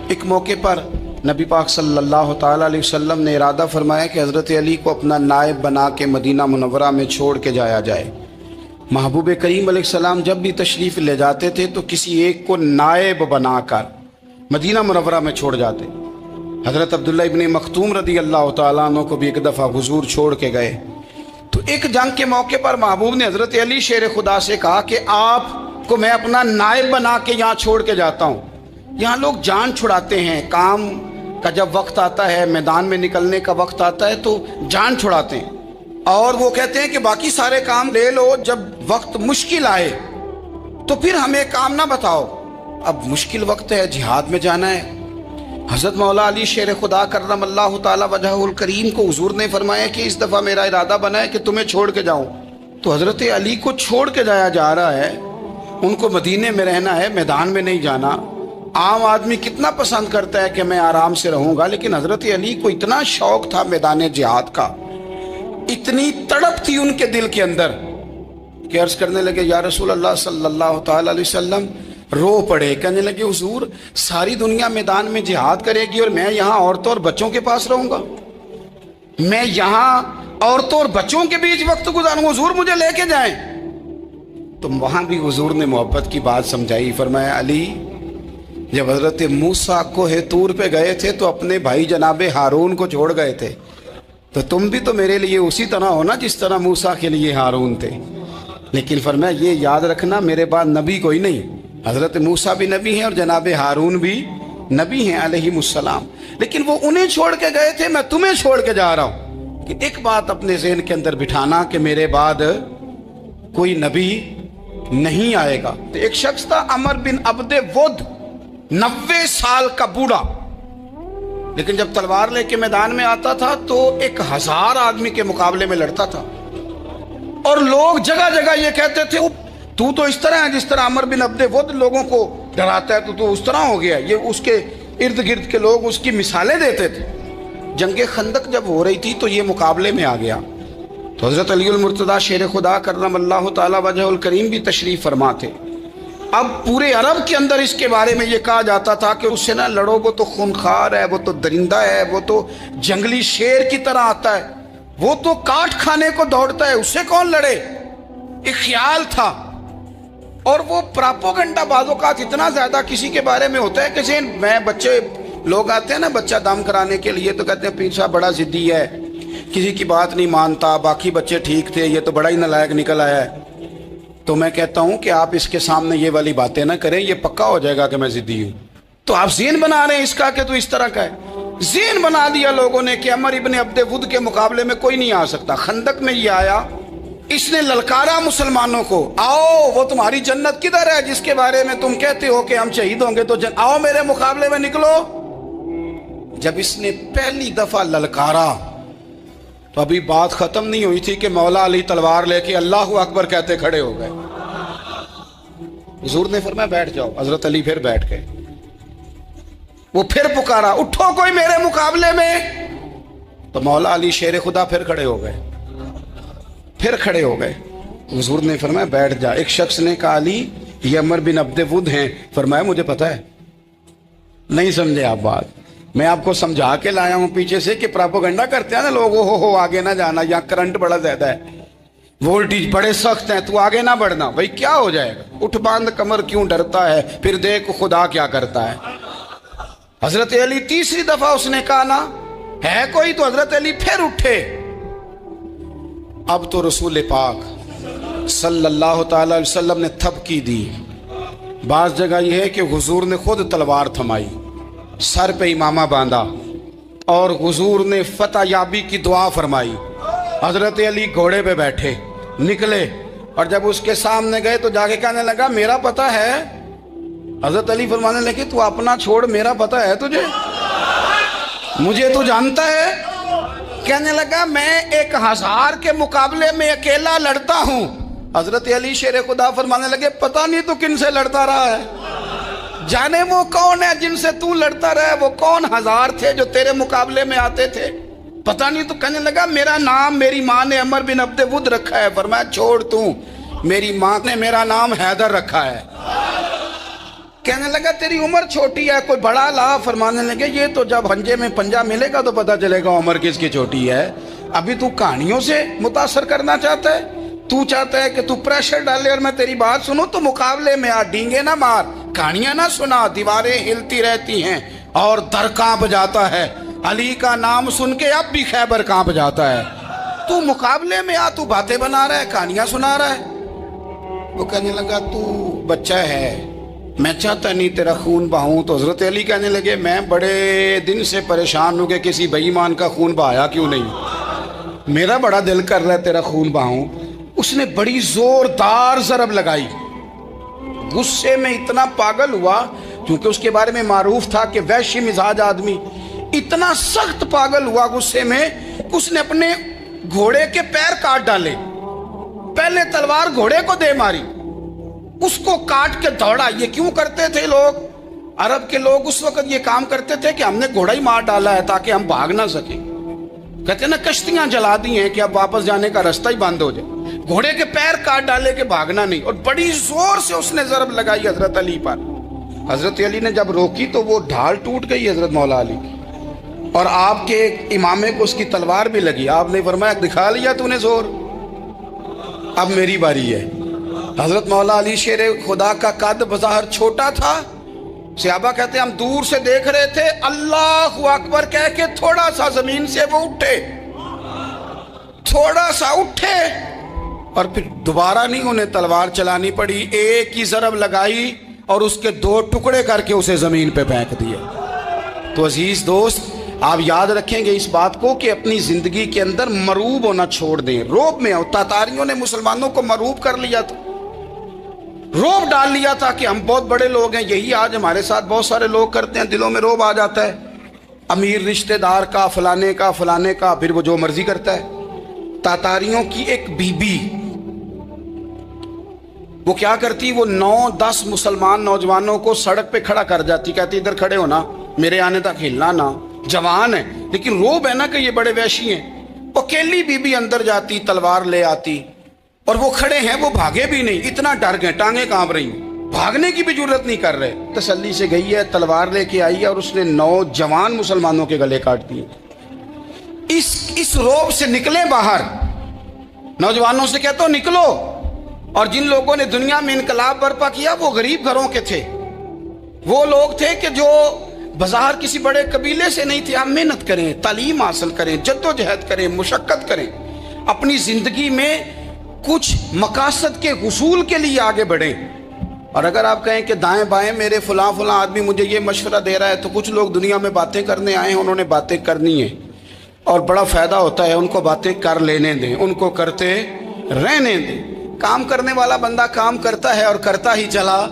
ایک موقع پر نبی پاک صلی اللہ تعالیٰ علیہ وسلم نے ارادہ فرمایا کہ حضرت علی کو اپنا نائب بنا کے مدینہ منورہ میں چھوڑ کے جایا جائے۔ محبوب کریم علیہ السلام جب بھی تشریف لے جاتے تھے تو کسی ایک کو نائب بنا کر مدینہ منورہ میں چھوڑ جاتے۔ حضرت عبداللہ ابن مختوم رضی اللہ تعالیٰ عنہ کو بھی ایک دفعہ حضور چھوڑ کے گئے تو ایک جنگ کے موقع پر محبوب نے حضرت علی شیر خدا سے کہا کہ آپ کو میں اپنا نائب بنا کے یہاں چھوڑ کے جاتا ہوں۔ یہاں لوگ جان چھڑاتے ہیں، کام کا جب وقت آتا ہے، میدان میں نکلنے کا وقت آتا ہے تو جان چھڑاتے ہیں، اور وہ کہتے ہیں کہ باقی سارے کام لے لو، جب وقت مشکل آئے تو پھر ہمیں کام نہ بتاؤ۔ اب مشکل وقت ہے، جہاد میں جانا ہے۔ حضرت مولا علی شیر خدا کرم اللہ تعالیٰ وجہہ الکریم کو حضور نے فرمایا کہ اس دفعہ میرا ارادہ بنا ہے کہ تمہیں چھوڑ کے جاؤں۔ تو حضرت علی کو چھوڑ کے جایا جا رہا ہے، ان کو مدینے میں رہنا ہے، میدان میں نہیں جانا۔ عام آدمی کتنا پسند کرتا ہے کہ میں آرام سے رہوں گا، لیکن حضرت علی کو اتنا شوق تھا میدان جہاد کا، اتنی تڑپ تھی ان کے دل کے اندر کہ عرض کرنے لگے یا رسول اللہ صلی اللہ تعالیٰ علیہ وسلم، رو پڑے، کہنے لگے حضور ساری دنیا میدان میں جہاد کرے گی اور میں یہاں عورتوں اور بچوں کے پاس رہوں گا، میں یہاں عورتوں اور بچوں کے بیچ وقت گزاروں، حضور مجھے لے کے جائیں۔ تو وہاں بھی حضور نے محبت کی بات سمجھائی، فرمایا علی جب حضرت موسیٰ کوہ طور پہ گئے تھے تو اپنے بھائی جناب ہارون کو چھوڑ گئے تھے، تو تم بھی تو میرے لیے اسی طرح ہو نا جس طرح موسیٰ کے لیے ہارون تھے۔ لیکن فرمایا یہ یاد رکھنا میرے بعد نبی کوئی نہیں، حضرت موسیٰ بھی نبی ہیں اور جناب ہارون بھی نبی ہیں علیہم السلام، لیکن وہ انہیں چھوڑ کے گئے تھے، میں تمہیں چھوڑ کے جا رہا ہوں۔ کہ ایک بات اپنے ذہن کے اندر بٹھانا کہ میرے بعد کوئی نبی نہیں آئے گا۔ تو ایک شخص تھا عمر بن عبد ود، 90 سال کا بوڑھا، لیکن جب تلوار لے کے میدان میں آتا تھا تو 1000 آدمی کے مقابلے میں لڑتا تھا، اور لوگ جگہ جگہ یہ کہتے تھے تو اس طرح ہے جس طرح عمر بن عبد ود لوگوں کو ڈراتا ہے، تو اس طرح ہو گیا۔ یہ اس کے ارد گرد کے لوگ اس کی مثالیں دیتے تھے۔ جنگ خندق جب ہو رہی تھی تو یہ مقابلے میں آ گیا، تو حضرت علی المرتضیٰ شیر خدا کرم اللہ تعالیٰ وجہ الکریم بھی تشریف فرما تھے۔ اب پورے عرب کے اندر اس کے بارے میں یہ کہا جاتا تھا کہ اس سے نہ لڑو، وہ تو خونخوار ہے، وہ تو درندہ ہے، وہ تو جنگلی شیر کی طرح آتا ہے، وہ تو کاٹ کھانے کو دوڑتا ہے، اس سے کون لڑے۔ ایک خیال تھا، اور وہ پراپوگنڈا بعض اوقات اتنا زیادہ کسی کے بارے میں ہوتا ہے کہ میں بچے لوگ آتے ہیں نا بچہ دم کرانے کے لیے، تو کہتے ہیں پیر صاحب بڑا ضدی ہے، کسی کی بات نہیں مانتا، باقی بچے ٹھیک تھے، یہ تو بڑا ہی نالائق نکل آیا ہے۔ تو میں کہتا ہوں کہ آپ اس کے سامنے یہ والی باتیں نہ کریں، یہ پکا ہو جائے گا کہ میں ضدی ہوں۔ تو آپ ذہن بنا رہے ہیں اس کا کہ تو اس طرح کا ہے، ذہن بنا دیا لوگوں نے کہ عمر ابن عبد ود کے مقابلے میں کوئی نہیں آ سکتا۔ خندق میں یہ آیا، اس نے للکارا مسلمانوں کو، آؤ وہ تمہاری جنت کدھر ہے جس کے بارے میں تم کہتے ہو کہ ہم شہید ہوں گے، تو آؤ میرے مقابلے میں نکلو۔ جب اس نے پہلی دفعہ للکارا تو ابھی بات ختم نہیں ہوئی تھی کہ مولا علی تلوار لے کے اللہ اکبر کہتے کھڑے ہو گئے۔ حضور نے فرمایا بیٹھ جاؤ، حضرت علی پھر بیٹھ گئے۔ وہ پھر پکارا اٹھو کوئی میرے مقابلے میں، تو مولا علی شیر خدا پھر کھڑے ہو گئے، پھر کھڑے ہو گئے۔ حضور نے فرمایا بیٹھ جا۔ ایک شخص نے کہا علی یہ عمر بن عبد ود ہیں، فرمایا مجھے پتہ ہے، نہیں سمجھے آپ بات، میں آپ کو سمجھا کے لایا ہوں پیچھے سے کہ پراپوگنڈا کرتے ہیں نا لوگ، ہو آگے نہ جانا، یہاں کرنٹ بڑا زیادہ ہے، وولٹیج بڑے سخت ہیں، تو آگے نہ بڑھنا۔ بھائی کیا ہو جائے گا، اٹھ باندھ کمر کیوں ڈرتا ہے، پھر دیکھ خدا کیا کرتا ہے۔ حضرت علی تیسری دفعہ اس نے کہا نا ہے کوئی، تو حضرت علی پھر اٹھے۔ اب تو رسول پاک صلی اللہ تعالی علیہ وسلم نے تھپکی دی۔ بعض جگہ یہ ہے کہ حضور نے خود تلوار تھمائی، سر پہ امامہ باندھا، اور حضور نے فتح یابی کی دعا فرمائی۔ حضرت علی گھوڑے پہ بیٹھے نکلے، اور جب اس کے سامنے گئے تو جا کے کہنے لگا میرا پتہ ہے۔ حضرت علی فرمانے لگے تو اپنا چھوڑ، میرا پتہ ہے تجھے، مجھے تو جانتا ہے۔ کہنے لگا میں 1000 کے مقابلے میں اکیلا لڑتا ہوں۔ حضرت علی شیر خدا فرمانے لگے پتہ نہیں تو کن سے لڑتا رہا ہے، جانے وہ کون ہے جن سے تو لڑتا رہا ہے، وہ کون 1000 تھے جو تیرے مقابلے میں آتے تھے، پتہ نہیں تو۔ کہنے لگا میرا نام میری ماں نے عمر بن عبد ود رکھا ہے۔ فرمایا چھوڑ تو، میری ماں نے میرا نام حیدر رکھا ہے۔ کہنے لگا تیری عمر چھوٹی ہے، کوئی بڑا لا۔ فرمانے لگے یہ تو جب ہنجے میں پنجہ ملے گا تو پتہ چلے گا عمر کس کی چھوٹی ہے، ابھی تو کہانیوں سے متاثر کرنا چاہتا ہے، تو چاہتا ہے کہ تو پریشر ڈالے اور میں تیری بات سنوں، تو مقابلے میں آ، ڈینگے نہ مار، کہانیاں نہ سنا، دیواریں ہلتی رہتی ہیں اور در کانپ جاتا ہے، علی کا نام سن کے اب بھی خیبر کانپ جاتا ہے، تو مقابلے میں آ، تو باتیں بنا رہا ہے، کہانیاں سنا رہا ہے۔ وہ کہنے لگا تو بچہ ہے، میں چاہتا نہیں تیرا خون بہاؤں۔ تو حضرت علی کہنے لگے میں بڑے دن سے پریشان ہوں کہ کسی بے ایمان کا خون بہایا کیوں نہیں، میرا بڑا دل کر رہا ہے تیرا خون بہاؤں۔ اس نے بڑی زوردار ضرب لگائی، غصے میں اتنا پاگل ہوا، کیونکہ اس کے بارے میں معروف تھا کہ وحشی مزاج آدمی، اتنا سخت پاگل ہوا غصے میں، اس نے اپنے گھوڑے کے پیر کاٹ ڈالے، پہلے تلوار گھوڑے کو دے ماری، اس کو کاٹ کے دوڑا۔ یہ کیوں کرتے تھے لوگ، عرب کے لوگ اس وقت یہ کام کرتے تھے کہ ہم نے گھوڑا ہی مار ڈالا ہے تاکہ ہم بھاگ نہ سکیں، کہتے ہیں نا کشتیاں جلا دی ہیں کہ اب واپس جانے کا راستہ ہی بند ہو جائے، گھوڑے کے پیر کاٹ ڈالے کہ بھاگنا نہیں، اور بڑی زور سے اس نے ضرب لگائی حضرت علی پر۔ حضرت علی نے جب روکی تو وہ ڈھال ٹوٹ گئی حضرت مولا علی کی، اور آپ کے امامے کو اس کی تلوار بھی لگی۔ آپ نے فرمایا دکھا لیا تو نے زور، اب میری باری ہے۔ حضرت مولا علی شیر خدا کا قد بظاہر چھوٹا تھا، صحابہ کہتے ہیں ہم دور سے دیکھ رہے تھے، اللہ اکبر کہہ کے تھوڑا سا زمین سے وہ اٹھے، تھوڑا سا اٹھے، اور پھر دوبارہ نہیں انہیں تلوار چلانی پڑی، ایک ہی ضرب لگائی اور اس کے دو ٹکڑے کر کے اسے زمین پہ پھینک دیے۔ تو عزیز دوست آپ یاد رکھیں گے اس بات کو کہ اپنی زندگی کے اندر مروب ہونا چھوڑ دیں، روب میں ہو۔ تاتاریوں نے مسلمانوں کو مروب کر لیا تھا، روب ڈال لیا تھا کہ ہم بہت بڑے لوگ ہیں، یہی آج ہمارے ساتھ بہت سارے لوگ کرتے ہیں، دلوں میں روب آ جاتا ہے، امیر رشتہ دار کا، فلانے کا فلانے کا، پھر وہ جو مرضی کرتا ہے۔ تاتاریوں کی ایک بی بی وہ کیا کرتی، وہ 9-10 مسلمان نوجوانوں کو سڑک پہ کھڑا کر جاتی، کہتی ادھر کھڑے ہونا، میرے آنے تک ہلنا نہ، جوان ہے لیکن روب ہے نا کہ یہ بڑے وحشی ہیں۔ اکیلی بی بی اندر جاتی، تلوار لے آتی، اور وہ کھڑے ہیں، وہ بھاگے بھی نہیں، اتنا ڈر گئے، ٹانگیں کانپ رہی ہیں، بھاگنے کی بھی جرت نہیں کر رہے، تسلی سے گئی ہے، تلوار لے کے آئی ہے، اور اس نے 9 جوان مسلمانوں کے گلے کاٹ دیے۔ اس روب سے نکلیں باہر، نوجوانوں سے کہتا ہوں نکلو۔ اور جن لوگوں نے دنیا میں انقلاب برپا کیا وہ غریب گھروں کے تھے، وہ لوگ تھے کہ جو بظاہر کسی بڑے قبیلے سے نہیں تھے۔ آپ محنت کریں، تعلیم حاصل کریں، جدوجہد کریں، مشقت کریں، اپنی زندگی میں کچھ مقاصد کے حصول کے لیے آگے بڑھیں۔ اور اگر آپ کہیں کہ دائیں بائیں میرے فلاں آدمی مجھے یہ مشورہ دے رہا ہے، تو کچھ لوگ دنیا میں باتیں کرنے آئے ہیں، انہوں نے باتیں کرنی ہیں اور بڑا فائدہ ہوتا ہے، ان کو باتیں کر لینے دیں، ان کو کرتے رہنے دیں۔ کام کرنے والا بندہ کام کرتا ہے اور کرتا ہی چلا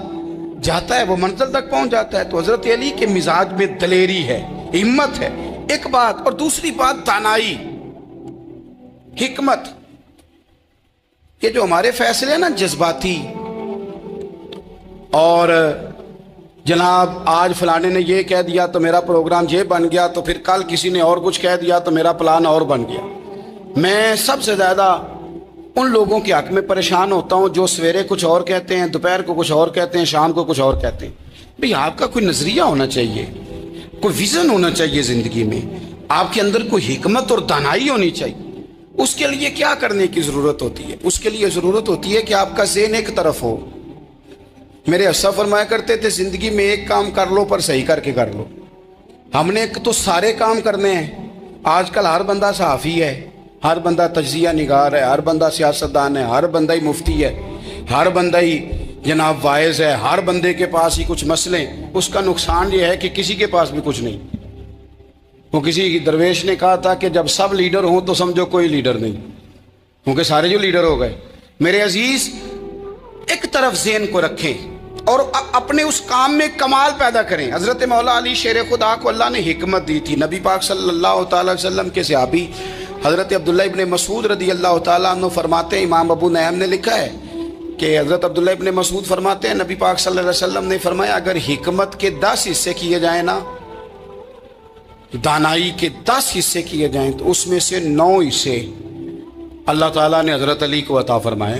جاتا ہے، وہ منزل تک پہنچ جاتا ہے۔ تو حضرت علی کے مزاج میں دلیری ہے، ہمت ہے، ایک بات، اور دوسری بات دانائی، حکمت۔ یہ جو ہمارے فیصلے ہیں نا جذباتی، اور جناب آج فلانے نے یہ کہہ دیا تو میرا پروگرام یہ بن گیا، تو پھر کل کسی نے اور کچھ کہہ دیا تو میرا پلان اور بن گیا۔ میں سب سے زیادہ ان لوگوں کے حق میں پریشان ہوتا ہوں جو سویرے کچھ اور کہتے ہیں، دوپہر کو کچھ اور کہتے ہیں، شام کو کچھ اور کہتے ہیں۔ بھئی آپ کا کوئی نظریہ ہونا چاہیے، کوئی ویژن ہونا چاہیے زندگی میں، آپ کے اندر کوئی حکمت اور دانائی ہونی چاہیے۔ اس کے لیے کیا کرنے کی ضرورت ہوتی ہے؟ اس کے لیے ضرورت ہوتی ہے کہ آپ کا ذہن ایک طرف ہو۔ میرے اسا فرمایا کرتے تھے زندگی میں ایک کام کر لو پر صحیح کر کے کر لو۔ ہم نے تو سارے کام کرنے ہیں۔ آج کل ہر بندہ صحافی ہے، ہر بندہ تجزیہ نگار ہے، ہر بندہ سیاستدان ہے، ہر بندہ ہی مفتی ہے، ہر بندہ ہی جناب واعظ ہے، ہر بندے کے پاس ہی کچھ مسئلے۔ اس کا نقصان یہ ہے کہ کسی کے پاس بھی کچھ نہیں۔ وہ کسی درویش نے کہا تھا کہ جب سب لیڈر ہوں تو سمجھو کوئی لیڈر نہیں، کیونکہ سارے جو لیڈر ہو گئے۔ میرے عزیز ایک طرف ذہن کو رکھیں اور اپنے اس کام میں کمال پیدا کریں۔ حضرت مولا علی شیر خدا کو اللہ نے حکمت دی تھی۔ نبی پاک صلی اللہ تعالی وسلم کے صحابی حضرت عبداللہ ابن مسعود رضی اللہ تعالیٰ عنہ فرماتے ہیں، امام ابو نعیم نے لکھا ہے کہ حضرت عبداللہ ابن مسعود فرماتے ہیں نبی پاک صلی اللہ علیہ وسلم نے فرمایا اگر حکمت کے 10 حصے کیے جائیں نا، دانائی کے 10 حصے کیے جائیں، تو اس میں سے 9 حصے اللہ تعالیٰ نے حضرت علی کو عطا فرمائے۔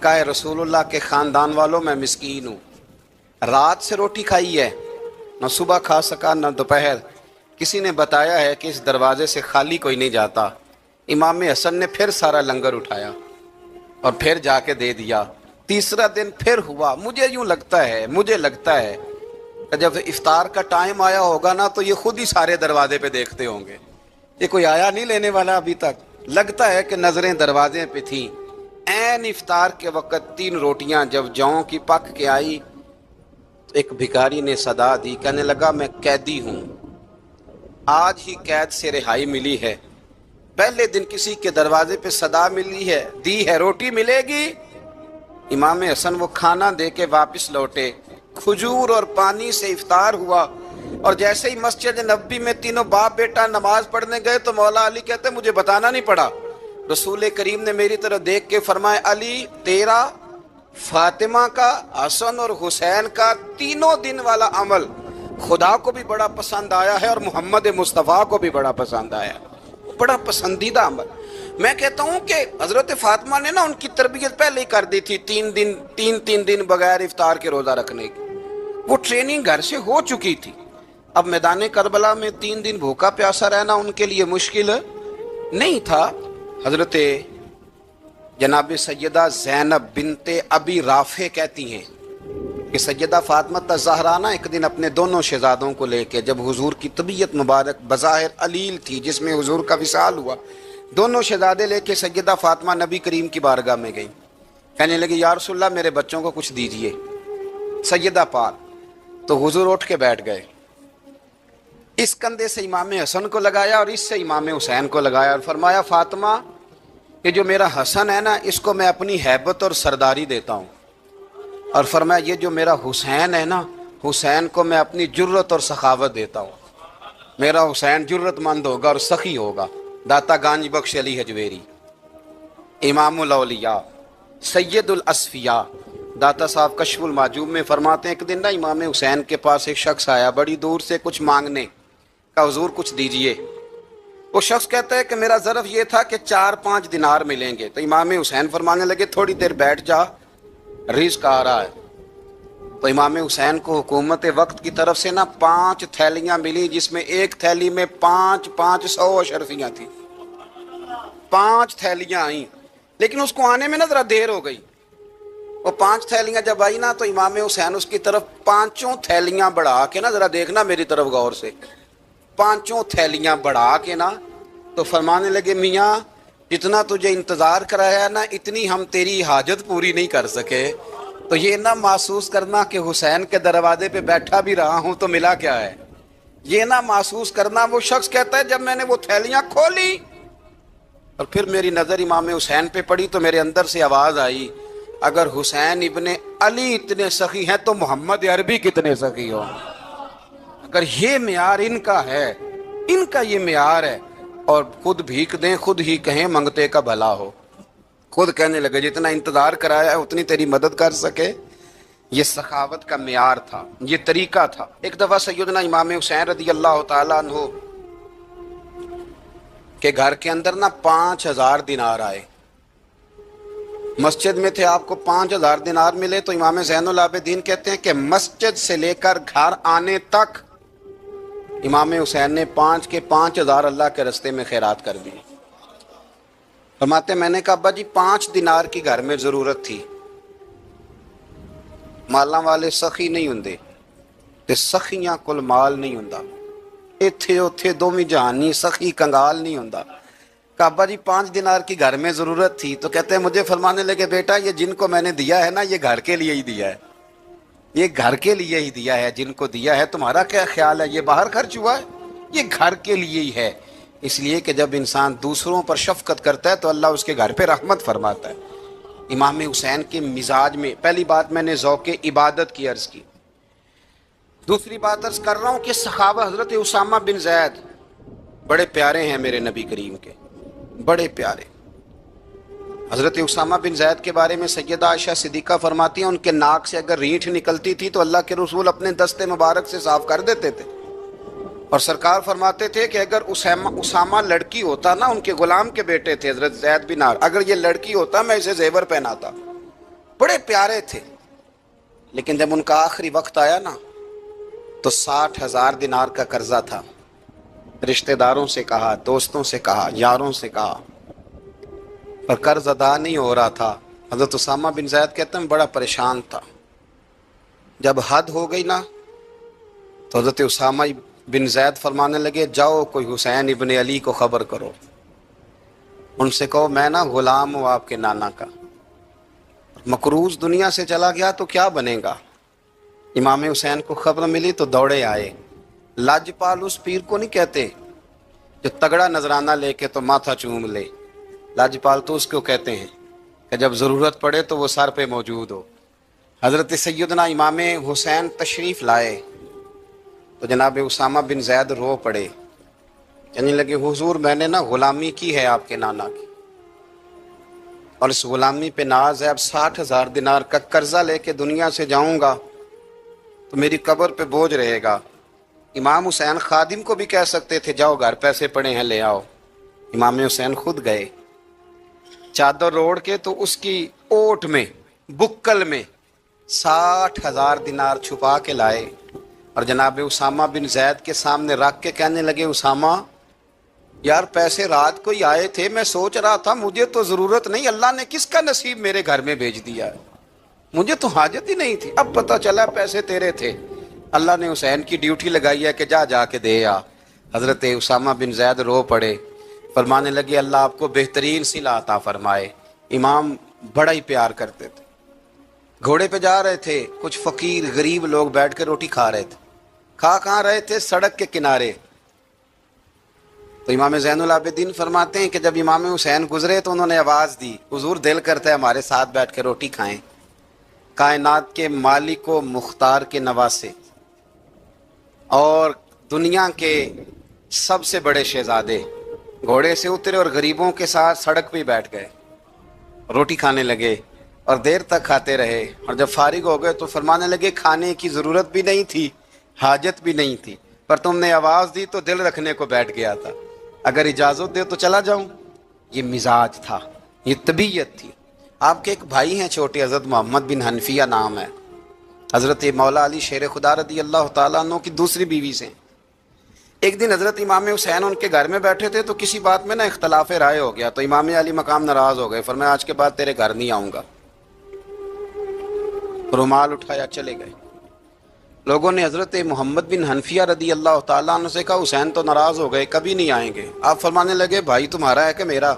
مکہ رسول اللہ کے خاندان والوں میں مسکین ہوں، رات سے روٹی کھائی ہے، نہ صبح کھا سکا نہ دوپہر۔ کسی نے بتایا ہے کہ اس دروازے سے خالی کوئی نہیں جاتا۔ امام حسن نے پھر سارا لنگر اٹھایا اور پھر جا کے دے دیا۔ تیسرا دن پھر ہوا۔ مجھے لگتا ہے کہ جب افطار کا ٹائم آیا ہوگا نا تو یہ خود ہی سارے دروازے پہ دیکھتے ہوں گے، یہ کوئی آیا نہیں لینے والا ابھی تک۔ لگتا ہے کہ نظریں دروازے پہ تھیں۔ عین افطار کے وقت 3 روٹیاں جب جاؤں کی پک کے آئی، ایک بھکاری نے صدا دی، کہنے لگا میں قیدی ہوں، آج ہی قید سے رہائی ملی ہے، پہلے دن کسی کے دروازے پہ صدا دی ہے روٹی ملے گی۔ امام حسن وہ کھانا دے کے واپس لوٹے، کھجور اور پانی سے افطار ہوا، اور جیسے ہی مسجد نبوی میں تینوں باپ بیٹا نماز پڑھنے گئے تو مولا علی کہتے مجھے بتانا نہیں پڑا، رسول کریم نے میری طرف دیکھ کے فرمایا علی تیرا، فاطمہ کا، حسن اور حسین کا 3 دن والا عمل خدا کو بھی بڑا پسند آیا ہے اور محمد مصطفیٰ کو بھی بڑا پسند آیا ہے، بڑا پسندیدہ عمل۔ میں کہتا ہوں کہ حضرت فاطمہ نے نا ان کی تربیت پہلے ہی کر دی تھی، 3 دن بغیر افطار کے روزہ رکھنے کی، وہ ٹریننگ گھر سے ہو چکی تھی۔ اب میدان کربلا میں 3 دن بھوکا پیاسا رہنا ان کے لیے مشکل نہیں تھا۔ حضرت جناب سیدہ زینب بنت ابی رافع کہتی ہیں کہ سیدہ فاطمہ الزہرا نا ایک دن اپنے دونوں شہزادوں کو لے کے، جب حضور کی طبیعت مبارک بظاہر علیل تھی جس میں حضور کا وصال ہوا، دونوں شہزادے لے کے سیدہ فاطمہ نبی کریم کی بارگاہ میں گئی، کہنے لگی یا رسول اللہ میرے بچوں کو کچھ دیجئے سیدہ پاک۔ تو حضور اٹھ کے بیٹھ گئے، اس کندھے سے امام حسن کو لگایا اور اس سے امام حسین کو لگایا، اور فرمایا فاطمہ یہ جو میرا حسن ہے نا اس کو میں اپنی ہیبت اور سرداری دیتا ہوں، اور فرمایا یہ جو میرا حسین ہے نا حسین کو میں اپنی جرت اور سخاوت دیتا ہوں، میرا حسین جرت مند ہوگا اور سخی ہوگا۔ داتا گانج بخش علی حجویری، امام الاولیاء، سید الاصفیاء، داتا صاحب کشف المعجوب میں فرماتے ہیں ایک دن نا امام حسین کے پاس ایک شخص آیا بڑی دور سے کچھ مانگنے کا، حضور کچھ دیجئے۔ وہ شخص کہتا ہے کہ میرا ظرف یہ تھا کہ 4-5 دینار ملیں گے، تو امام حسین فرمانے لگے تھوڑی دیر بیٹھ جا، رزق آ رہا ہے۔ تو امام حسین کو حکومت وقت کی طرف سے نا 5 تھیلیاں ملی، جس میں ایک تھیلی میں 500 اشرفیاں تھیں، 5 تھیلیاں آئیں، لیکن اس کو آنے میں نا ذرا دیر ہو گئی۔ وہ 5 تھیلیاں جب آئی نا تو امام حسین اس کی طرف 5 تھیلیاں بڑھا کے نا، ذرا دیکھنا میری طرف غور سے، 5 تھیلیاں بڑھا کے نا تو فرمانے لگے میاں جتنا تجھے انتظار کرایا نا اتنی ہم تیری حاجت پوری نہیں کر سکے، تو یہ نہ محسوس کرنا کہ حسین کے دروازے پہ بیٹھا بھی رہا ہوں تو ملا کیا ہے، یہ نہ محسوس کرنا۔ وہ شخص کہتا ہے جب میں نے وہ تھیلیاں کھولی اور پھر میری نظر امام حسین پہ پڑی تو میرے اندر سے آواز آئی اگر حسین ابن علی اتنے سخی ہیں تو محمد عربی کتنے سخی ہوں۔ اگر یہ معیار ان کا ہے، ان کا یہ معیار ہے، اور خود بھیک دیں خود ہی کہیں منگتے کا بھلا ہو، خود کہنے لگے جتنا انتظار کرایا ہے اتنی تیری مدد کر سکے، یہ سخاوت کا معیار تھا، یہ طریقہ تھا۔ ایک دفعہ سیدنا امام حسین رضی اللہ تعالیٰ عنہ کے گھر کے اندر نا 5000 دینار آئے، مسجد میں تھے، آپ کو 5000 دینار ملے تو امام زین العابدین کہتے ہیں کہ مسجد سے لے کر گھر آنے تک امام حسین نے 5 کے 5000 اللہ کے رستے میں خیرات کر دی۔ فرماتے میں نے کہا ابا جی 5 دینار کی گھر میں ضرورت تھی، مالاں والے سخی نہیں ہوندے تے سخیاں کل مال نہیں ہوندا، ایتھے اوتھے دوویں جہانی سخی کنگال نہیں ہوندا۔ کہا ابا جی 5 دینار کی گھر میں ضرورت تھی، تو کہتے ہیں مجھے فرمانے لگے بیٹا یہ جن کو میں نے دیا ہے نا یہ گھر کے لیے ہی دیا ہے، یہ گھر کے لیے ہی دیا ہے، جن کو دیا ہے تمہارا کیا خیال ہے یہ باہر خرچ ہوا ہے، یہ گھر کے لیے ہی ہے۔ اس لیے کہ جب انسان دوسروں پر شفقت کرتا ہے تو اللہ اس کے گھر پہ رحمت فرماتا ہے۔ امام حسین کے مزاج میں پہلی بات میں نے ذوق عبادت کی عرض کی، دوسری بات عرض کر رہا ہوں کہ صحابہ حضرت اسامہ بن زید بڑے پیارے ہیں میرے نبی کریم کے، بڑے پیارے۔ حضرت اسامہ بن زید کے بارے میں سیدہ عائشہ صدیقہ فرماتی ہیں ان کے ناک سے اگر رینٹھ نکلتی تھی تو اللہ کے رسول اپنے دستے مبارک سے صاف کر دیتے تھے، اور سرکار فرماتے تھے کہ اگر اسامہ لڑکی ہوتا نا، ان کے غلام کے بیٹے تھے حضرت زید بن عمرو، اگر یہ لڑکی ہوتا میں اسے زیور پہناتا، بڑے پیارے تھے، لیکن جب ان کا آخری وقت آیا نا تو 60,000 دینار کا قرضہ تھا۔ رشتہ داروں سے کہا، دوستوں سے کہا، یاروں سے کہا، پر قرض ادا نہیں ہو رہا تھا۔ حضرت اسامہ بن زید کہتے ہیں بڑا پریشان تھا۔ جب حد ہو گئی نا تو حضرت اسامہ بن زید فرمانے لگے جاؤ کوئی حسین ابن علی کو خبر کرو، ان سے کہو میں نا غلام ہوں آپ کے نانا کا، مقروض دنیا سے چلا گیا تو کیا بنے گا۔ امام حسین کو خبر ملی تو دوڑے آئے۔ لاجپال اس پیر کو نہیں کہتے جو تگڑا نذرانہ لے کے تو ماتھا چوم لے، لاجپال تو اس کو کہتے ہیں کہ جب ضرورت پڑے تو وہ سر پہ موجود ہو۔ حضرت سیدنا امام حسین تشریف لائے تو جناب اسامہ بن زید رو پڑے، کہنے لگے حضور میں نے نا غلامی کی ہے آپ کے نانا کی، اور اس غلامی پہ ناز ہے، اب 60,000 دینار کا قرضہ لے کے دنیا سے جاؤں گا تو میری قبر پہ بوجھ رہے گا۔ امام حسین خادم کو بھی کہہ سکتے تھے جاؤ گھر پیسے پڑے ہیں لے آؤ، امام حسین خود گئے، چادر اوڑھ کے تو اس کی اوٹ میں بکل میں 60,000 دینار چھپا کے لائے اور جناب اسامہ بن زید کے سامنے رکھ کے کہنے لگے اسامہ یار پیسے رات کو ہی آئے تھے، میں سوچ رہا تھا مجھے تو ضرورت نہیں، اللہ نے کس کا نصیب میرے گھر میں بھیج دیا ہے، مجھے تو حاجت ہی نہیں تھی، اب پتہ چلا پیسے تیرے تھے، اللہ نے حسین کی ڈیوٹی لگائی ہے کہ جا کے دے آ۔ حضرت اسامہ بن زید رو پڑے، فرمانے لگے اللہ آپ کو بہترین صلہ عطا فرمائے۔ امام بڑا ہی پیار کرتے تھے، گھوڑے پہ جا رہے تھے، کچھ فقیر غریب لوگ بیٹھ کے روٹی کھا رہے تھے، کہاں رہے تھے؟ سڑک کے کنارے۔ تو امام زین العابدین فرماتے ہیں کہ جب امام حسین گزرے تو انہوں نے آواز دی حضور دل کرتا ہے ہمارے ساتھ بیٹھ کے روٹی کھائیں۔ کائنات کے مالک و مختار کے نواسے اور دنیا کے سب سے بڑے شہزادے گھوڑے سے اترے اور غریبوں کے ساتھ سڑک پہ بیٹھ گئے، روٹی کھانے لگے اور دیر تک کھاتے رہے، اور جب فارغ ہو گئے تو فرمانے لگے کھانے کی ضرورت بھی نہیں تھی، حاجت بھی نہیں تھی، پر تم نے آواز دی تو دل رکھنے کو بیٹھ گیا تھا، اگر اجازت دے تو چلا جاؤں۔ یہ مزاج تھا، یہ طبیعت تھی۔ آپ کے ایک بھائی ہیں چھوٹے، حضرت محمد بن حنفیہ نام ہے، حضرت مولا علی شیر خدا رضی اللہ تعالیٰ عنہ کی دوسری بیوی سے۔ ایک دن حضرت امام حسین ان کے گھر میں بیٹھے تھے تو کسی بات میں نا اختلاف رائے ہو گیا، تو امام علی مقام ناراض ہو گئے، فرمایا آج کے بعد تیرے گھر نہیں آؤں گا، رومال اٹھایا چلے گئے۔ لوگوں نے حضرت محمد بن حنفیہ رضی اللہ تعالیٰ عنہ سے کہا حسین تو ناراض ہو گئے، کبھی نہیں آئیں گے۔ آپ فرمانے لگے بھائی تمہارا ہے کہ میرا؟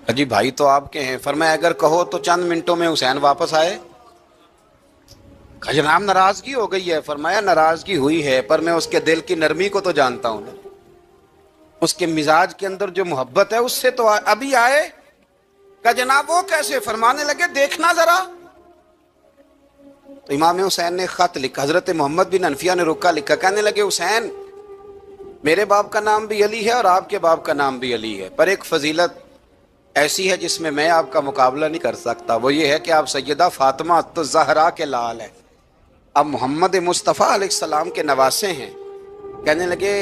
جی بھائی تو آپ کے ہیں۔ فرمایا اگر کہو تو چند منٹوں میں حسین واپس آئے۔ جناب ناراضگی ہو گئی ہے۔ فرمایا ناراضگی ہوئی ہے پر میں اس کے دل کی نرمی کو تو جانتا ہوں، اس کے مزاج کے اندر جو محبت ہے اس سے تو ابھی آئے۔ کہ جناب وہ کیسے؟ فرمانے لگے دیکھنا ذرا۔ تو امام حسین نے خط لکھا، حضرت محمد بن حنفیہ نے رکا لکھا، کہنے لگے حسین میرے باپ کا نام بھی علی ہے اور آپ کے باپ کا نام بھی علی ہے، پر ایک فضیلت ایسی ہے جس میں میں آپ کا مقابلہ نہیں کر سکتا، وہ یہ ہے کہ آپ سیدہ فاطمہ الزہرا کے لال ہیں، اب محمد مصطفیٰ علیہ السلام کے نواسے ہیں۔ کہنے لگے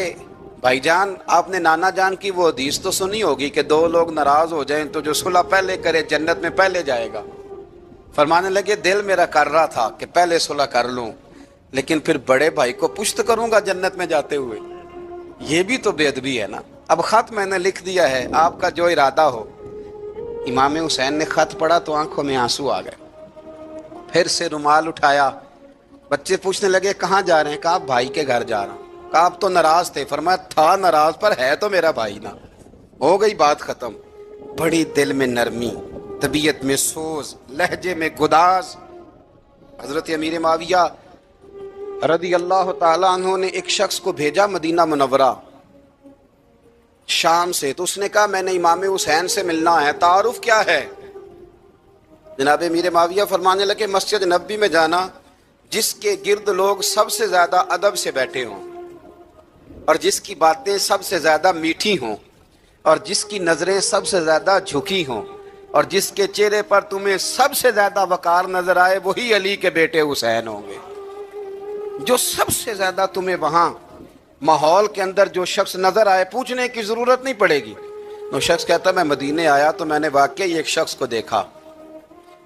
بھائی جان آپ نے نانا جان کی وہ حدیث تو سنی ہوگی کہ دو لوگ ناراض ہو جائیں تو جو صلح پہلے کرے جنت میں پہلے جائے گا۔ فرمانے لگے دل میرا کر رہا تھا کہ پہلے صلح کر لوں، لیکن پھر بڑے بھائی کو پشت کروں گا جنت میں جاتے ہوئے، یہ بھی تو بے ادبی ہے نا۔ اب خط میں نے لکھ دیا ہے، آپ کا جو ارادہ ہو۔ امام حسین نے خط پڑھا تو آنکھوں میں آنسو آ گئے، پھر سے رومال اٹھایا۔ بچے پوچھنے لگے کہاں جا رہے ہیں؟ کہا بھائی کے گھر جا رہا ہوں۔ کہا آپ تو ناراض تھے؟ فرمایا تھا ناراض پر ہے تو میرا بھائی نا، ہو گئی بات ختم۔ بڑی دل میں نرمی، طبیعت میں سوز، لہجے میں گداز۔ حضرت امیر معاویہ رضی اللہ تعالیٰ عنہ نے ایک شخص کو بھیجا مدینہ منورہ شام سے، تو اس نے کہا میں نے امام حسین سے ملنا ہے، تعارف کیا ہے؟ جناب امیر معاویہ فرمانے لگے مسجد نبوی میں جانا جس کے گرد لوگ سب سے زیادہ ادب سے بیٹھے ہوں اور جس کی باتیں سب سے زیادہ میٹھی ہوں اور جس کی نظریں سب سے زیادہ جھکی ہوں اور جس کے چہرے پر تمہیں سب سے زیادہ وقار نظر آئے وہی علی کے بیٹے حسین ہوں گے۔ جو سب سے زیادہ تمہیں وہاں ماحول کے اندر جو شخص نظر آئے پوچھنے کی ضرورت نہیں پڑے گی۔ وہ شخص کہتا میں مدینے آیا تو میں نے واقعی ایک شخص کو دیکھا،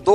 2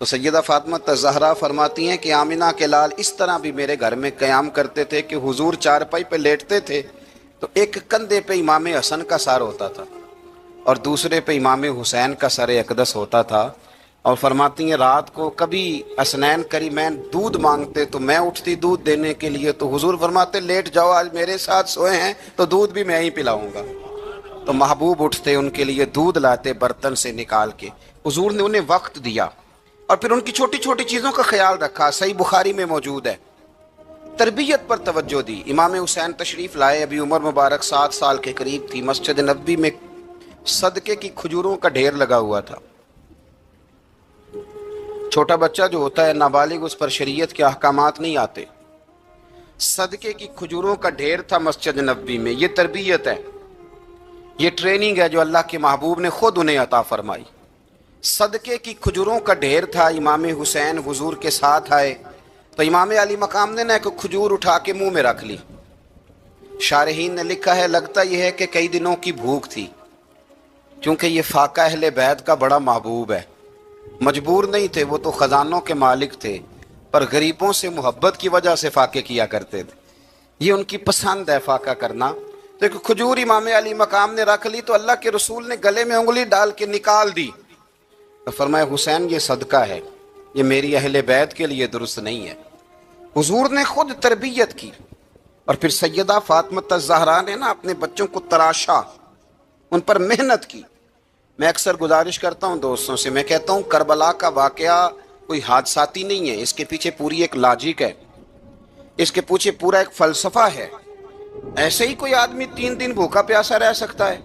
تو سیدہ فاطمہ الزہرا فرماتی ہیں کہ آمنہ کے لال اس طرح بھی میرے گھر میں قیام کرتے تھے کہ حضور چارپائی پہ لیٹتے تھے تو ایک کندھے پہ امام حسن کا سر ہوتا تھا اور دوسرے پہ امام حسین کا سر اقدس ہوتا تھا، اور فرماتی ہیں رات کو کبھی حسنین کریمین دودھ مانگتے تو میں اٹھتی دودھ دینے کے لیے، تو حضور فرماتے لیٹ جاؤ، آج میرے ساتھ سوئے ہیں تو دودھ بھی میں ہی پلاؤں گا، تو محبوب اٹھتے ان کے لیے دودھ لاتے برتن سے نکال کے۔ حضور نے انہیں وقت دیا اور پھر ان کی چھوٹی چھوٹی چیزوں کا خیال رکھا، صحیح بخاری میں موجود ہے۔ تربیت پر توجہ دی۔ امام حسین تشریف لائے، ابھی عمر مبارک 7 سال کے قریب تھی، مسجد نبوی میں صدقے کی کھجوروں کا ڈھیر لگا ہوا تھا۔ چھوٹا بچہ جو ہوتا ہے نابالغ، اس پر شریعت کے احکامات نہیں آتے۔ صدقے کی کھجوروں کا ڈھیر تھا مسجد نبوی میں۔ یہ تربیت ہے، یہ ٹریننگ ہے جو اللہ کے محبوب نے خود انہیں عطا فرمائی۔ صدقے کی کھجوروں کا ڈھیر تھا، امام حسین حضور کے ساتھ آئے تو امام علی مقام نے ایک کھجور اٹھا کے منہ میں رکھ لی۔ شارحین نے لکھا ہے لگتا یہ ہے کہ کئی دنوں کی بھوک تھی، کیونکہ یہ فاقہ اہل بیت کا بڑا محبوب ہے۔ مجبور نہیں تھے، وہ تو خزانوں کے مالک تھے، پر غریبوں سے محبت کی وجہ سے فاقے کیا کرتے تھے۔ یہ ان کی پسند ہے فاقہ کرنا۔ تو ایک کھجور امام علی مقام نے رکھ لی تو اللہ کے رسول نے گلے میں انگلی ڈال کے نکال دی، تو فرمایا حسین یہ صدقہ ہے، یہ میری اہل بیت کے لیے درست نہیں ہے۔ حضور نے خود تربیت کی، اور پھر سیدہ فاطمہ الزہرا نے اپنے بچوں کو تراشا، ان پر محنت کی۔ میں اکثر گزارش کرتا ہوں دوستوں سے، میں کہتا ہوں کربلا کا واقعہ کوئی حادثاتی نہیں ہے، اس کے پیچھے پوری ایک لاجک ہے، اس کے پیچھے پورا ایک فلسفہ ہے۔ ایسے ہی کوئی آدمی 3 دن بھوکا پیاسا رہ سکتا ہے؟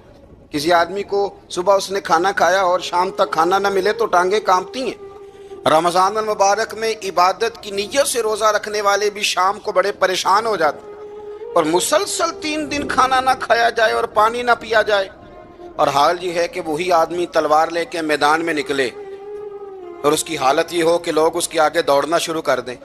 کسی آدمی کو صبح اس نے کھانا کھایا اور شام تک کھانا نہ ملے تو ٹانگیں کانپتی ہیں۔ رمضان المبارک میں عبادت کی نیت سے روزہ رکھنے والے بھی شام کو بڑے پریشان ہو جاتے، اور مسلسل 3 دن کھانا نہ کھایا جائے اور پانی نہ پیا جائے، اور حال یہ ہے کہ وہی آدمی تلوار لے کے میدان میں نکلے اور اس کی حالت یہ ہو کہ لوگ اس کے آگے دوڑنا شروع کر دیں،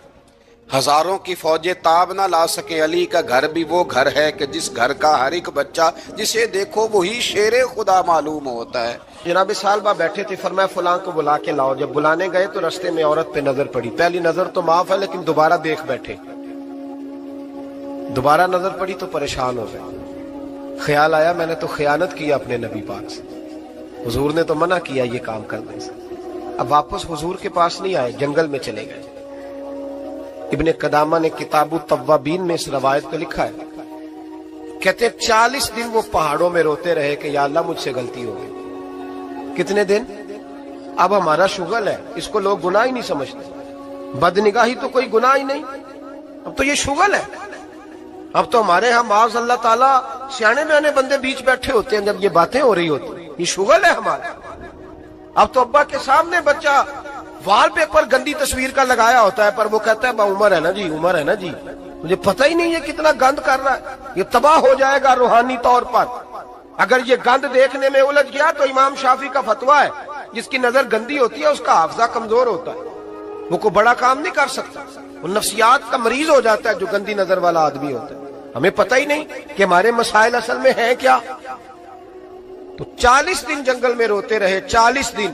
ہزاروں کی فوجیں تاب نہ لا سکیں۔ علی کا گھر بھی وہ گھر ہے کہ جس گھر کا ہر ایک بچہ جسے دیکھو وہی شیر خدا معلوم ہوتا ہے۔ جناب سالبہ بیٹھے تھے، فرمایا فلاں کو بلا کے لاؤ۔ جب بلانے گئے تو رستے میں عورت پہ نظر پڑی، پہلی نظر تو معاف ہے لیکن دوبارہ دیکھ بیٹھے، دوبارہ نظر پڑی تو پریشان ہو گئے۔ خیال آیا میں نے تو خیانت کی اپنے نبی پاک سے، حضور نے تو منع کیا یہ کام کرنے سے۔ اب واپس حضور کے پاس نہیں آئے، جنگل میں چلے گئے۔ ابن قدامہ نے کتاب التوابین میں اس روایت کو لکھا ہے، کہتے 40 دن وہ پہاڑوں میں روتے رہے کہ یا اللہ مجھ سے غلطی ہو گئی۔ کتنے دن؟ اب ہمارا شغل ہے، اس کو لوگ گناہ ہی نہیں سمجھتے، بدنگاہی تو کوئی گناہ ہی نہیں، اب تو یہ شغل ہے۔ اب تو ہمارے ہاں معاذ اللہ تعالیٰ سیانے بیانے بندے بیچ بیٹھے ہوتے ہیں جب یہ باتیں ہو رہی ہوتی، یہ شغل ہے ہمارا۔ اب تو ابا کے سامنے بچہ وال پیپر گندی تصویر کا لگایا ہوتا ہے، پر وہ کہتا ہے با عمر ہے نا جی، عمر ہے نا جی، مجھے پتہ ہی نہیں یہ کتنا گند کر رہا ہے، یہ تباہ ہو جائے گا روحانی طور پر۔ اگر یہ گند دیکھنے میں الجھ گیا تو امام شافعی کا فتویٰ ہے جس کی نظر گندی ہوتی ہے اس کا حافظہ کمزور ہوتا ہے، وہ کوئی بڑا کام نہیں کر سکتا، وہ نفسیات کا مریض ہو جاتا ہے جو گندی نظر والا آدمی ہوتا ہے۔ ہمیں پتہ ہی نہیں کہ ہمارے مسائل اصل میں ہیں کیا۔ تو 40 دن جنگل میں روتے رہے، 40 دن۔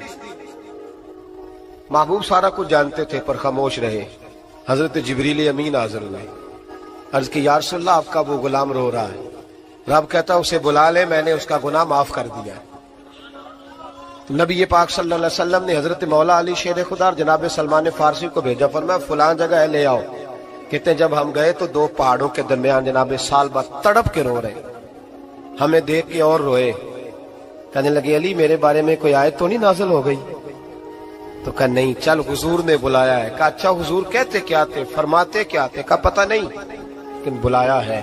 محبوب سارا کچھ جانتے تھے پر خاموش رہے۔ حضرت جبریل امین حاضر ہوئے، عرض کی یا رسول اللہ آپ کا وہ غلام رو رہا ہے۔ رب کہتا اسے بلا لے، میں نے اس کا گناہ معاف کر دیا ہے۔ تو نبی پاک صلی اللہ علیہ وسلم نے حضرت مولا علی شیر خدا اور جناب سلمان فارسی کو بھیجا، فرمایا فلاں جگہ ہے لے آؤ۔ کہتے ہیں جب ہم گئے تو 2 پہاڑوں کے درمیان جناب سالبہ تڑپ کے رو رہے، ہمیں دیکھ کے اور روئے، کہنے لگے علی میرے بارے میں کوئی آیت تو نہیں نازل ہو گئی؟ تو کہا نہیں، چل حضور نے بلایا ہے۔ کہا اچھا حضور کہتے کیا تھے، فرماتے کیا تھے؟ کہا پتہ نہیں لیکن بلایا ہے۔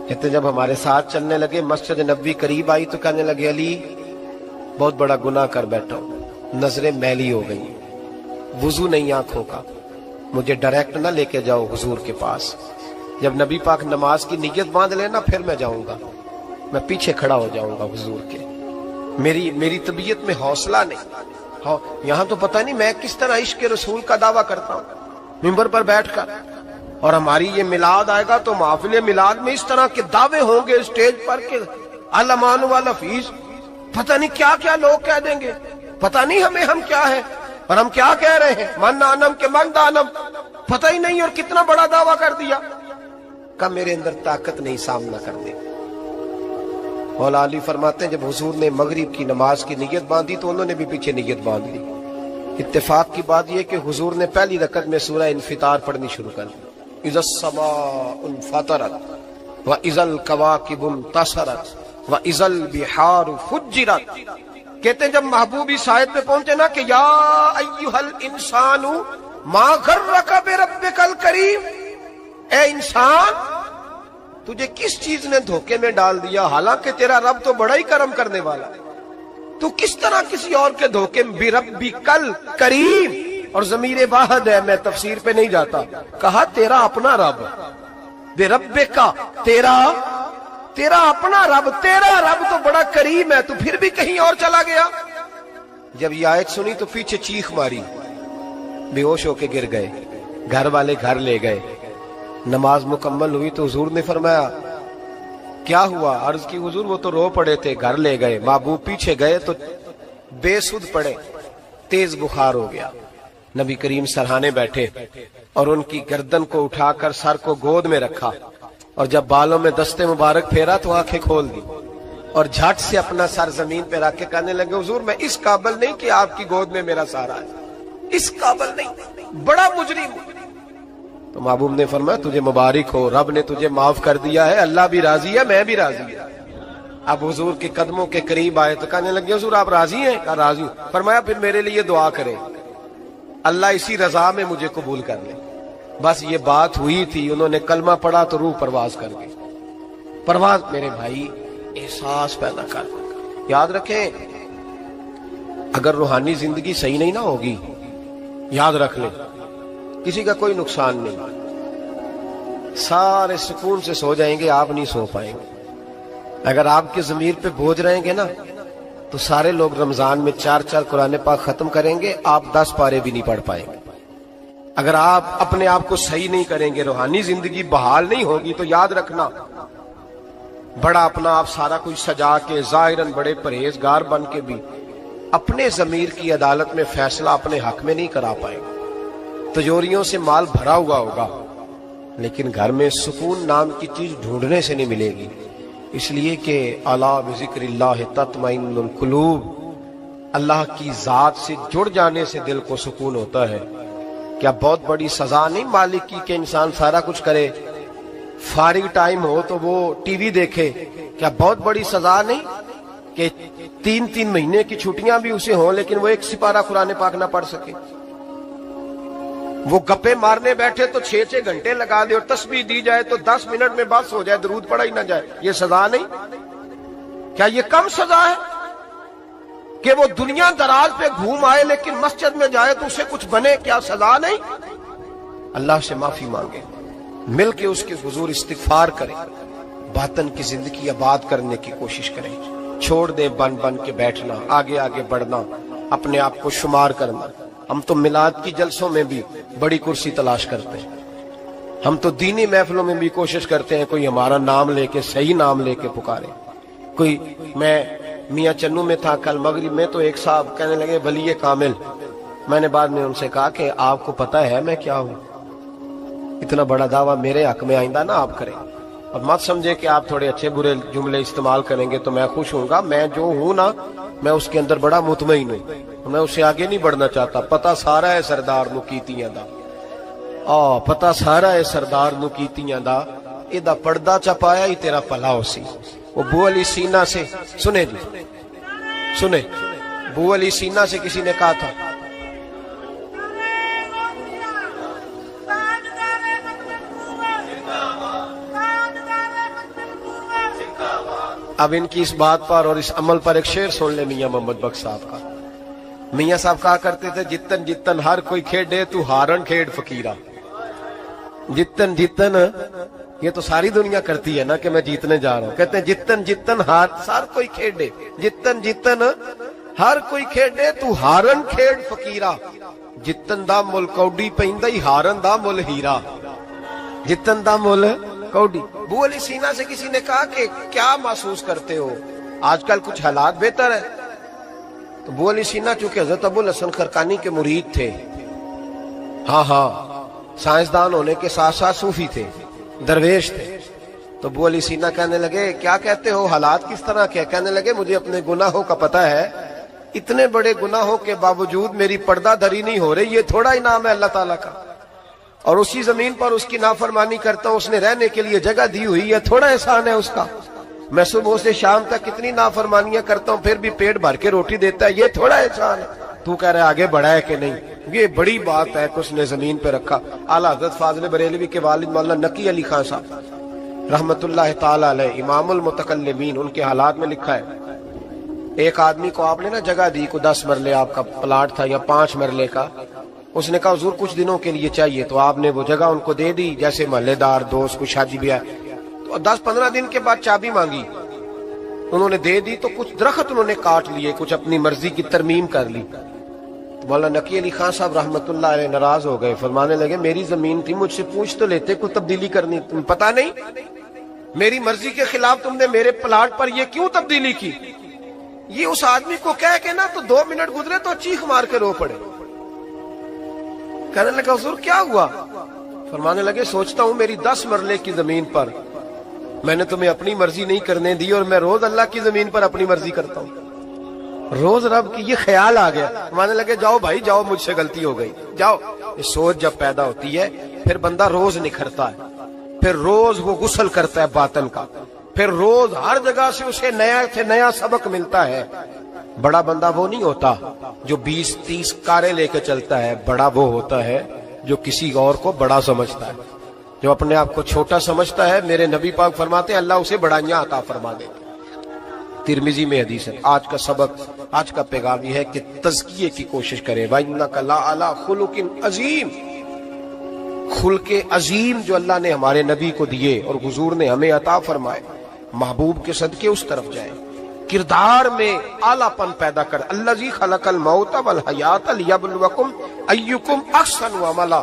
کہتے جب ہمارے ساتھ چلنے لگے مسجد نبوی قریب آئی تو کہنے لگے علی بہت بڑا گناہ کر بیٹھا ہوں، نظریں میلی ہو گئی، وضو نہیں آنکھوں کا، مجھے ڈائریکٹ نہ لے کے جاؤ حضور کے پاس، جب نبی پاک نماز کی نیت باندھ لینا پھر میں جاؤں گا، میں پیچھے کھڑا ہو جاؤں گا حضور کے، میری طبیعت میں حوصلہ نہیں۔ یہاں تو پتہ نہیں میں کس طرح عشق رسول کا دعویٰ کرتا ہوں ممبر پر بیٹھ کر، اور ہماری یہ میلاد آئے گا تو محفل میلاد میں اس طرح کے دعوے ہوں گے اسٹیج پر کہ علمان والحفیظ، پتہ نہیں کیا کیا لوگ کہہ دیں گے، پتہ نہیں ہم کیا ہے۔ اور ہم کیا کہہ رہے ہیں؟ من دانم کے من دانم، پتہ ہی نہیں، اور کتنا بڑا دعویٰ کر دیا کہ میرے اندر طاقت نہیں سامنا کر دے۔ مولا علی فرماتے ہیں جب حضور نے مغرب کی نماز کی نیت باندھی تو انہوں نے بھی پیچھے نیت باندھ لی۔ اتفاق کی بات یہ کہ حضور نے پہلی رکعت میں سورہ انفطار پڑھنی شروع کر دی، اذا السماء انفطرت واذا الکواکب انتصرت واذا البحار فجرت۔ کہتے ہیں جب محبوب اس آیت پہ پہنچے نا کہ یا ایھا الانسان ما غرک بربک الکریم، اے انسان تجھے کس چیز نے دھوکے میں ڈال دیا، حالانکہ تیرا رب تو بڑا ہی کرم کرنے والا ہے، تو کس طرح کسی اور کے دھوکے میں؟ بربک الکریم، اور ضمیر واحد ہے، میں تفسیر پہ نہیں جاتا، کہا تیرا اپنا رب، بربک تیرا اپنا رب، تیرا رب تو بڑا کریم ہے، تو پھر بھی کہیں اور چلا گیا۔ جب یہ آیت سنی تو پیچھے چیخ ماری، بے ہوش ہو کے گر گئے، گھر والے گھر لے گئے۔ نماز مکمل ہوئی تو حضور نے فرمایا کیا ہوا؟ عرض کی حضور وہ تو رو پڑے تھے، گھر لے گئے۔ محبوب پیچھے گئے تو بے سدھ پڑے، تیز بخار ہو گیا۔ نبی کریم سرہانے بیٹھے اور ان کی گردن کو اٹھا کر سر کو گود میں رکھا، اور جب بالوں میں دستے مبارک پھیرا تو آنکھیں کھول دی، اور جھٹ سے اپنا سر زمین پہ رکھ کے کہنے لگے حضور میں اس قابل نہیں کہ آپ کی گود میں میرا سارا ہے، اس قابل نہیں، بڑا مجرم ہوں۔ تو محبوب نے فرمایا تجھے مبارک ہو، رب نے تجھے معاف کر دیا ہے، اللہ بھی راضی ہے، میں بھی راضی ہوں۔ اب حضور کے قدموں کے قریب آئے تو کہنے لگے حضور آپ راضی ہیں؟ کہا راضی ہوں۔ فرمایا پھر میرے لیے دعا کریں، اللہ اسی رضا میں مجھے قبول کر لے۔ بس یہ بات ہوئی تھی، انہوں نے کلمہ پڑھا تو روح پرواز کر گئی۔ پرواز میرے بھائی احساس پیدا کر، یاد رکھیں اگر روحانی زندگی صحیح نہیں نہ ہوگی، یاد رکھ لیں کسی کا کوئی نقصان نہیں، سارے سکون سے سو جائیں گے، آپ نہیں سو پائیں گے۔ اگر آپ کے ضمیر پہ بوجھ رہیں گے نا تو سارے لوگ رمضان میں 4 قرآن پاک ختم کریں گے، آپ 10 پارے بھی نہیں پڑھ پائیں گے۔ اگر آپ اپنے آپ کو صحیح نہیں کریں گے، روحانی زندگی بحال نہیں ہوگی، تو یاد رکھنا بڑا اپنا آپ سارا کچھ سجا کے ظاہراً بڑے پرہیزگار بن کے بھی اپنے ضمیر کی عدالت میں فیصلہ اپنے حق میں نہیں کرا پائیں گے۔ تجوریوں سے مال بھرا ہوا ہوگا لیکن گھر میں سکون نام کی چیز ڈھونڈنے سے نہیں ملے گی، اس لیے کہ الا بذکر اللہ تطمئن القلوب، اللہ کی ذات سے جڑ جانے سے دل کو سکون ہوتا ہے۔ کیا بہت بڑی سزا نہیں مالک کی کہ انسان سارا کچھ کرے، فارغ ٹائم ہو تو وہ ٹی وی دیکھے؟ کیا بہت بڑی سزا نہیں کہ 3 مہینے کی چھٹیاں بھی اسے ہوں لیکن وہ 1 سپارہ قرآن پاک نہ پڑھ سکے؟ وہ گپے مارنے بیٹھے تو 6 گھنٹے لگا دے، اور تسبیح دی جائے تو 10 منٹ میں بس ہو جائے، درود پڑھا ہی نہ جائے، یہ سزا نہیں؟ کیا یہ کم سزا ہے کہ وہ دنیا دراز پہ گھوم آئے لیکن مسجد میں جائے تو اسے کچھ بنے؟ کیا سزا نہیں؟ اللہ سے معافی مانگے، مل کے اس کے حضور استغفار کریں، باطن کی زندگی آباد کرنے کی کوشش کریں، چھوڑ دیں بن کے بیٹھنا، آگے آگے بڑھنا، اپنے آپ کو شمار کرنا۔ ہم تو میلاد کی جلسوں میں بھی بڑی کرسی تلاش کرتے ہیں، ہم تو دینی محفلوں میں بھی کوشش کرتے ہیں کوئی ہمارا نام لے کے، صحیح نام لے کے پکارے۔ کوئی، میں میاں چنو میں تھا کل مغرب میں، تو ایک صاحب کہنے لگے ولی کامل، میں نے بعد میں ان سے کہا کہ آپ کو پتہ ہے میں کیا ہوں؟ اتنا بڑا دعویٰ میرے حق میں آئندہ نہ آپ کریں، اور مت سمجھے کہ آپ تھوڑے اچھے برے جملے استعمال کریں گے تو میں خوش ہوں گا۔ میں جو ہوں نا، میں اس کے اندر بڑا مطمئن ہوں، میں اس سے آگے نہیں بڑھنا چاہتا۔ پتہ سارا ہے سردار نو کیتیاں دا، پتہ سارا ہے سردار نو کیتیاں دا، ایدہ پردہ چپایا ہی تیرا پلا ہو سی۔ وہ بو علی سینہ سے، سنے جی سنے، بو علی سینہ سے کسی نے کہا تھا اب ان کی اس بات پر اور اس عمل پر ایک شعر سن لے میاں محمد بخش صاحب کا۔ میاں صاحب کہا کرتے تھے جتن جتن ہر کوئی کھیڑے تو ہارن کھیڑ فقیرہ۔ جتن جتن، یہ تو ساری دنیا کرتی ہے نا کہ میں جیتنے جا رہا ہوں، کہتے ہیں جتن جتن ہر کوئی کھیڑے، جتن جتن ہر کوئی کھیڑے تو ہارن کھیڑ فقیرہ۔ جتن دا مل کوڈی پیندا ہی ہارن دا مل ہیرا، جتن دا مل کوڈی۔ بو علی سینہ سے کسی نے کہا کہ کیا محسوس کرتے ہو آج کل؟ کچھ حالات بہتر ہے؟ تو ابو علی سینا چونکہ حضرت ابو الحسن خرقانی کے مرید تھے، ہاں سائنسدان ہونے کے ساتھ ساتھ صوفی تھے، درویش تھے، تو ابو علی سینا کہنے لگے کیا کہتے ہو، حالات کس طرح کے؟ کہنے لگے مجھے اپنے گناہوں کا پتہ ہے، اتنے بڑے گناہوں کے باوجود میری پردہ دری نہیں ہو رہی، یہ تھوڑا انعام ہے اللہ تعالیٰ کا، اور اسی زمین پر اس کی نافرمانی کرتا ہوں، اس نے رہنے کے لیے جگہ دی ہوئی ہے، تھوڑا احسان ہے اس کا، میں صبح سے شام تک کتنی نافرمانیاں کرتا ہوں پھر بھی پیٹ بھر کے روٹی دیتا ہے، یہ تھوڑا احسان ہے، تو کہہ رہے آگے بڑھا ہے کہ نہیں؟ یہ بڑی بات ہے کہ اس نے زمین پہ رکھا۔ اعلیٰ حضرت فاضل بریلوی کے والد مولانا نقی علی خان صاحب رحمت اللہ تعالی علیہ، امام المتکلمین، ان کے حالات میں لکھا ہے ایک آدمی کو آپ نے نا جگہ دی، کو 10 مرلے آپ کا پلاٹ تھا یا 5 مرلے کا، اس نے کہا حضور کچھ دنوں کے لیے چاہیے، تو آپ نے وہ جگہ ان کو دے دی، جیسے محلے دار دوست کو شادی بھی ہے، تو 10-15 دن کے بعد چابی مانگی، انہوں نے دے دی، تو کچھ درخت انہوں نے کاٹ لیے، کچھ اپنی مرضی کی ترمیم کر لی، تو مولانا نقی علی خان صاحب رحمت اللہ علیہ ناراض ہو گئے، فرمانے لگے میری زمین تھی، مجھ سے پوچھ تو لیتے کوئی تبدیلی کرنی، تم پتہ نہیں میری مرضی کے خلاف تم نے میرے پلاٹ پر یہ کیوں تبدیلی کی؟ یہ اس آدمی کو کہہ کے نا تو 2 منٹ گزرے تو چیخ مار کے رو پڑے، کہنے لگا حضور کیا ہوا؟ فرمانے لگے سوچتا ہوں میری 10 مرلے کی زمین پر میں نے تمہیں اپنی مرضی نہیں کرنے دی، اور میں روز اللہ کی زمین پر اپنی مرضی کرتا ہوں، روز رب کی، یہ خیال آ گیا، فرمانے لگے جاؤ بھائی جاؤ، مجھ سے غلطی ہو گئی، جاؤ۔ یہ سوچ جب پیدا ہوتی ہے پھر بندہ روز نکھرتا ہے، پھر روز وہ غسل کرتا ہے باطن کا، پھر روز ہر جگہ سے اسے نیا سے نیا سبق ملتا ہے۔ بڑا بندہ وہ نہیں ہوتا جو 20-30 کاریں لے کے چلتا ہے، بڑا وہ ہوتا ہے جو کسی اور کو بڑا سمجھتا ہے، جو اپنے آپ کو چھوٹا سمجھتا ہے، میرے نبی پاک فرماتے ہیں اللہ اسے بڑائیاں عطا فرما دے۔ ترمذی میں حدیث ہے۔ آج کا سبق، آج کا پیغام یہ ہے کہ تزکیے کی کوشش کریں، وَإِنَّكَ لَعَلَىٰ خُلُقٍ عَظِيمٍ، خلق عظیم جو اللہ نے ہمارے نبی کو دیے اور حضور نے ہمیں عطا فرمائے، محبوب کے صدقے اس طرف جائیں، کردار میں اعلیٰ پن پیدا کر۔ الذی خلق الموت والحیات لیبلوکم ایکم احسن عملا،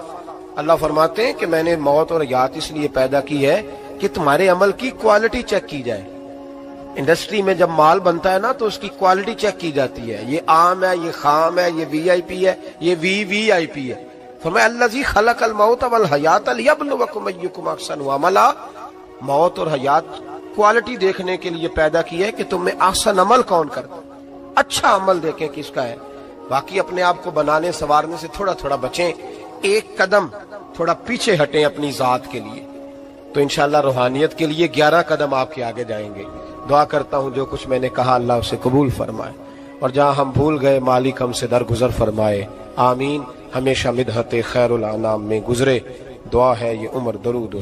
اللہ فرماتے ہیں کہ میں نے موت اور حیات اس لیے پیدا کی ہے کہ تمہارے عمل کی کوالٹی چیک کی جائے۔ انڈسٹری میں جب مال بنتا ہے نا تو اس کی کوالٹی چیک کی جاتی ہے، یہ عام ہے، یہ خام ہے، یہ وی آئی پی ہے، یہ وی آئی پی ہے۔ فرمایا الذی خلق الموت والحیات لیبلوکم ایکم احسن عملا، موت اور حیات کوالٹی دیکھنے کے لیے پیدا کی ہے کہ تم میں احسن عمل کون کرتا، اچھا عمل دیکھیں کس کا ہے۔ باقی اپنے آپ کو بنانے سنوارنے سے تھوڑا تھوڑا بچیں، ایک قدم تھوڑا پیچھے ہٹیں اپنی ذات کے لیے، تو انشاءاللہ روحانیت کے لیے 11 قدم آپ کے آگے جائیں گے۔ دعا کرتا ہوں جو کچھ میں نے کہا اللہ اسے قبول فرمائے، اور جہاں ہم بھول گئے مالک ہم سے درگزر فرمائے، آمین۔ ہمیشہ مدحت خیر الانام میں گزرے، دعا ہے یہ عمر درود